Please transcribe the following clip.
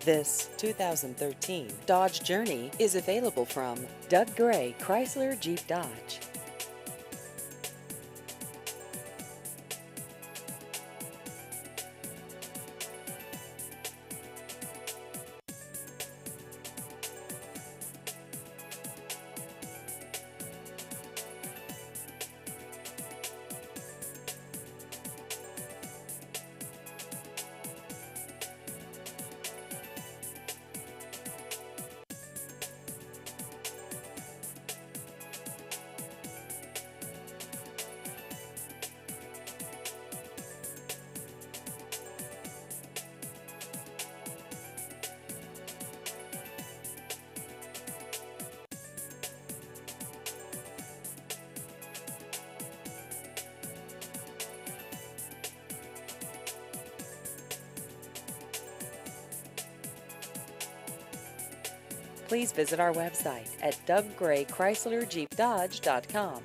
This 2013 Dodge Journey is available from Doug Gray Chrysler Jeep Dodge. Please visit our website at douggraychryslerjeepdodge.com.